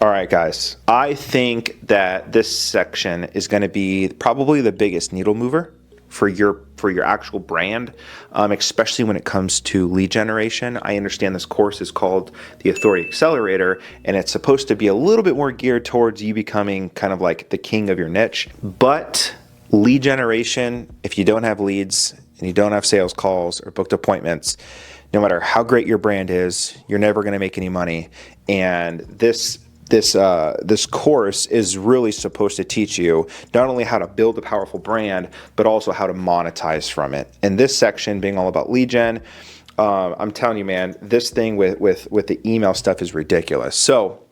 All right, guys. I think that this section is going to be probably the biggest needle mover for your actual brand, especially when it comes to lead generation. I understand this course is called the Authority Accelerator, and it's supposed to be a little bit more geared towards you becoming kind of like the king of your niche. But lead generation, if you don't have leads and you don't have sales calls or booked appointments, no matter how great your brand is, you're never going to make any money. And this course is really supposed to teach you not only how to build a powerful brand, but also how to monetize from it. And this section being all about lead gen, I'm telling you, man, this thing with the email stuff is ridiculous. So,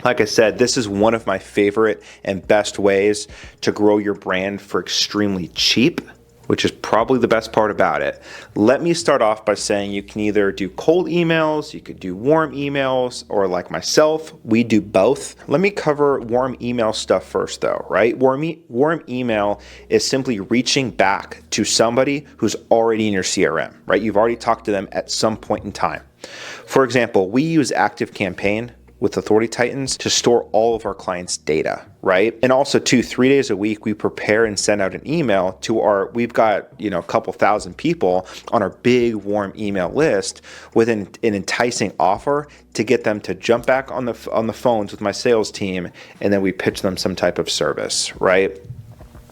like I said, this is one of my favorite and best ways to grow your brand for extremely cheap, which is probably the best part about it. Let me start off by saying you can either do cold emails, you could do warm emails, or like myself, we do both. Let me cover warm email stuff first though, right? Warm email is simply reaching back to somebody who's already in your CRM, right? You've already talked to them at some point in time. For example, we use ActiveCampaign with Authority Titans to store all of our clients' data, right? And also too, 3 days a week, we prepare and send out an email to we've got, a couple thousand people on our big warm email list with an enticing offer to get them to jump back on the phones with my sales team, and then we pitch them some type of service, right?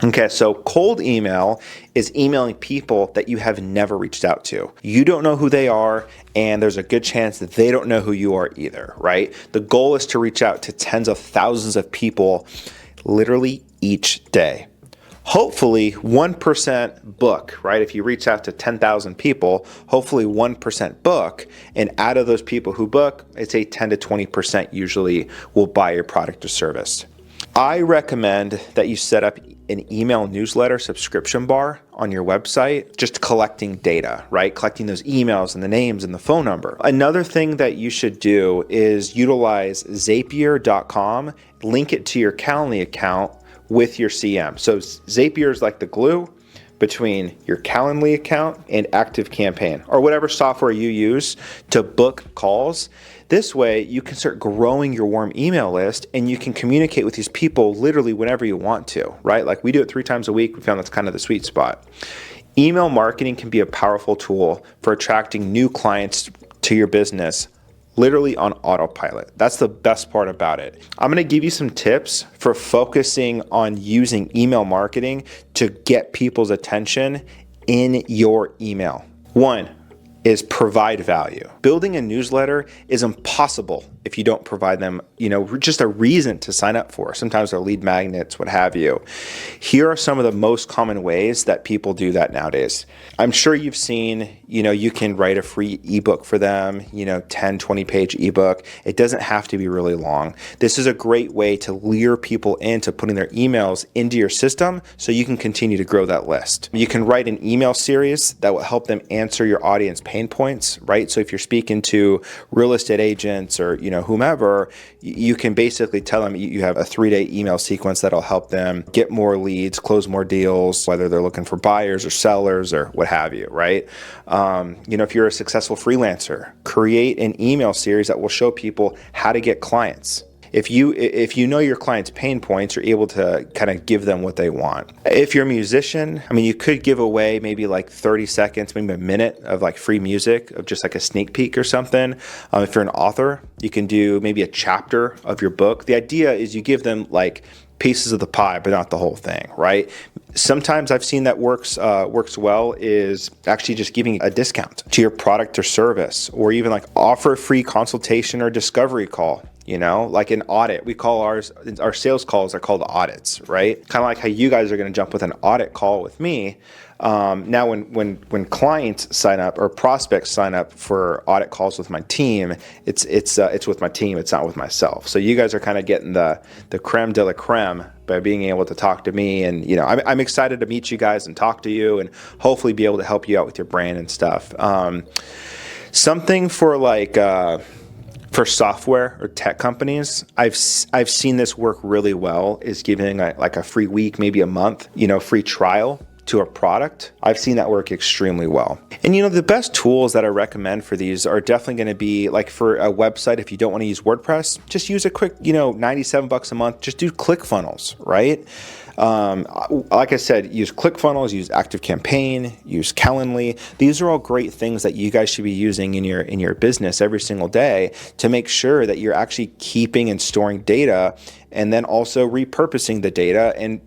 Okay, so cold email is emailing people that you have never reached out to. You don't know who they are, and there's a good chance that they don't know who you are either, right? The goal is to reach out to tens of thousands of people literally each day. Hopefully 1% book, right? If you reach out to 10,000 people, hopefully 1% book, and out of those people who book, I'd say 10 to 20% usually will buy your product or service. I recommend that you set up an email newsletter subscription bar on your website, just collecting data, right? Collecting those emails and the names and the phone number. Another thing that you should do is utilize Zapier.com, link it to your Calendly account with your CM. So Zapier is like the glue between your Calendly account and ActiveCampaign or whatever software you use to book calls. This way you can start growing your warm email list and you can communicate with these people literally whenever you want to, right? Like we do it 3 times a week. We found that's kind of the sweet spot. Email marketing can be a powerful tool for attracting new clients to your business literally on autopilot. That's the best part about it. I'm going to give you some tips for focusing on using email marketing to get people's attention in your email. 1 is provide value. Building a newsletter is impossible if you don't provide them, just a reason to sign up for. Sometimes they're lead magnets, what have you. Here are some of the most common ways that people do that nowadays. I'm sure you've seen, you can write a free ebook for them, 10, 20 page ebook. It doesn't have to be really long. This is a great way to lure people into putting their emails into your system so you can continue to grow that list. You can write an email series that will help them answer your audience pain points, right? So if you're speaking to real estate agents or, whomever, you can basically tell them you have a 3-day email sequence that'll help them get more leads, close more deals, whether they're looking for buyers or sellers or what have you, right? If you're a successful freelancer, create an email series that will show people how to get clients. If you know your clients' pain points, you're able to kind of give them what they want. If you're a musician, you could give away maybe like 30 seconds, maybe a minute of like free music of just like a sneak peek or something. If you're an author, you can do maybe a chapter of your book. The idea is you give them like pieces of the pie, but not the whole thing, right? Sometimes I've seen that works well is actually just giving a discount to your product or service, or even like offer a free consultation or discovery call. Like an audit, we call our sales calls are called audits, right? Kind of like how you guys are going to jump with an audit call with me. Now, when clients sign up or prospects sign up for audit calls with my team, it's with my team. It's not with myself. So you guys are kind of getting the creme de la creme by being able to talk to me. And I'm excited to meet you guys and talk to you and hopefully be able to help you out with your brand and stuff. Something for like. For software or tech companies, I've seen this work really well is giving like a free week, maybe a month, free trial to a product, I've seen that work extremely well. And the best tools that I recommend for these are definitely going to be like for a website. If you don't want to use WordPress, just use a quick, $97 a month. Just do ClickFunnels, right? Like I said, use ClickFunnels, use ActiveCampaign, use Calendly. These are all great things that you guys should be using in your business every single day to make sure that you're actually keeping and storing data, and then also repurposing the data and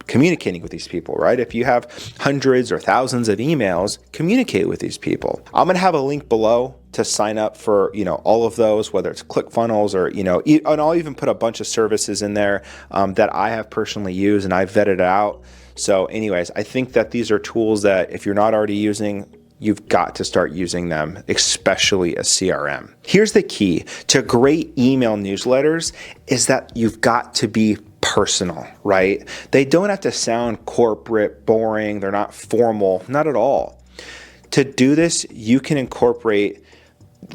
communicating with these people, right? If you have hundreds or thousands of emails, communicate with these people. I'm going to have a link below to sign up for, all of those, whether it's ClickFunnels or, and I'll even put a bunch of services in there that I have personally used and I've vetted out. So anyways, I think that these are tools that if you're not already using, you've got to start using them, especially a CRM. Here's the key to great email newsletters is that you've got to be personal, right? They don't have to sound corporate, boring. They're not formal, not at all. To do this, you can incorporate,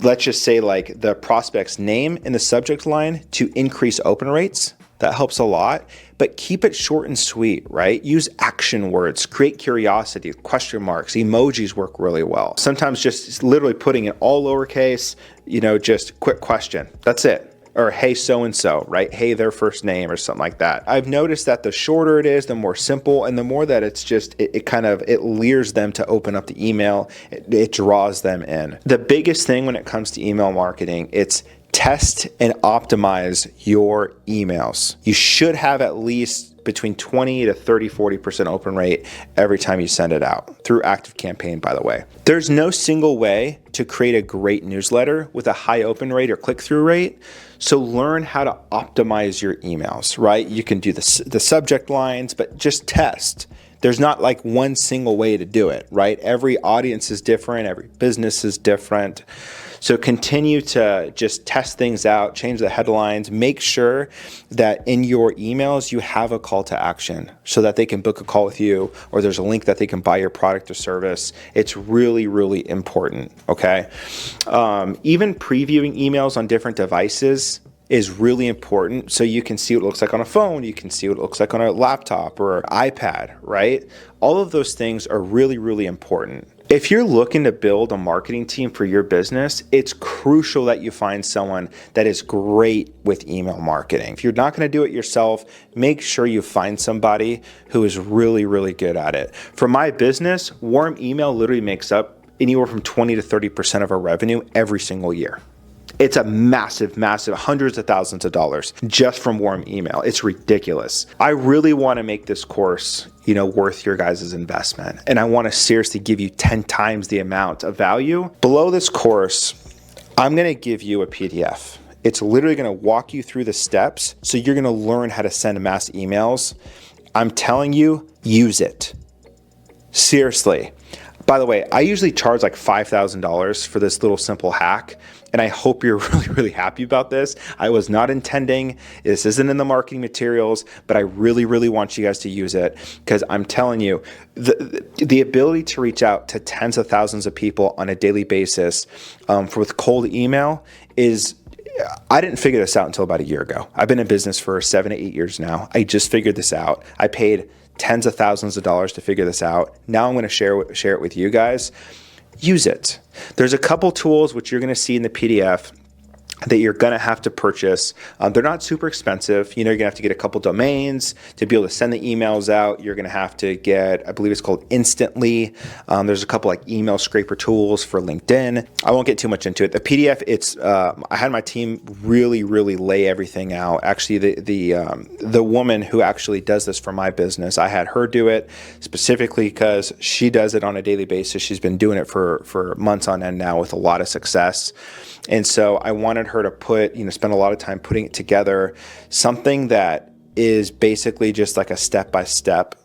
let's just say like the prospect's name in the subject line to increase open rates. That helps a lot, but keep it short and sweet, right? Use action words, create curiosity, question marks, emojis work really well. Sometimes just literally putting it all lowercase, just quick question. That's it. Or hey, so-and-so, right? Hey, their first name or something like that. I've noticed that the shorter it is, the more simple, and the more that it's just, it lures them to open up the email. It draws them in. The biggest thing when it comes to email marketing, it's test and optimize your emails. You should have at least between 20 to 30, 40% open rate every time you send it out through ActiveCampaign, by the way. There's no single way to create a great newsletter with a high open rate or click-through rate. So learn how to optimize your emails, right? You can do the subject lines, but just test. There's not like one single way to do it, right? Every audience is different. Every business is different. So continue to just test things out, change the headlines, make sure that in your emails you have a call to action so that they can book a call with you or there's a link that they can buy your product or service. It's really, really important, okay? Even previewing emails on different devices is really important so you can see what it looks like on a phone, you can see what it looks like on a laptop or iPad, right? All of those things are really, really important. If you're looking to build a marketing team for your business, it's crucial that you find someone that is great with email marketing. If you're not going to do it yourself, make sure you find somebody who is really, really good at it. For my business, warm email literally makes up anywhere from 20 to 30% of our revenue every single year. It's a massive, hundreds of thousands of dollars just from warm email. It's ridiculous. I really want to make this course, worth your guys' investment. And I want to seriously give you 10 times the amount of value. Below this course, I'm going to give you a PDF. It's literally going to walk you through the steps. So you're going to learn how to send mass emails. I'm telling you, use it. Seriously. By the way, I usually charge like $5,000 for this little simple hack, and I hope you're really, really happy about this. I was not intending, this isn't in the marketing materials, but I really, really want you guys to use it because I'm telling you, the ability to reach out to tens of thousands of people on a daily basis with cold email is, I didn't figure this out until about a year ago. I've been in business for 7 to 8 years now. I just figured this out. I paid tens of thousands of dollars to figure this out. Now I'm going to share it with you guys. Use it. There's a couple tools which you're going to see in the PDF that you're going to have to purchase. They're not super expensive. You're going to have to get a couple domains to be able to send the emails out. You're going to have to get, I believe it's called Instantly. There's a couple like email scraper tools for LinkedIn. I won't get too much into it. The PDF, I had my team really, really lay everything out. Actually, the woman who actually does this for my business, I had her do it specifically because she does it on a daily basis. She's been doing it for months on end now with a lot of success. And so I wanted her to spend a lot of time putting it together, something that is basically just like a step-by-step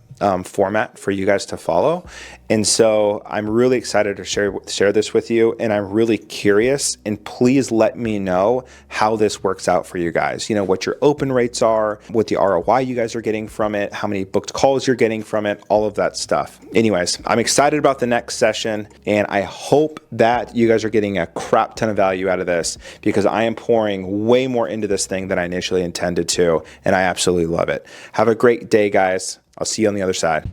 format for you guys to follow. And so I'm really excited to share this with you, and I'm really curious, and please let me know how this works out for you guys. What your open rates are, what the ROI you guys are getting from it, how many booked calls you're getting from it, all of that stuff. Anyways, I'm excited about the next session, and I hope that you guys are getting a crap ton of value out of this because I am pouring way more into this thing than I initially intended to, and I absolutely love it. Have a great day, guys. I'll see you on the other side.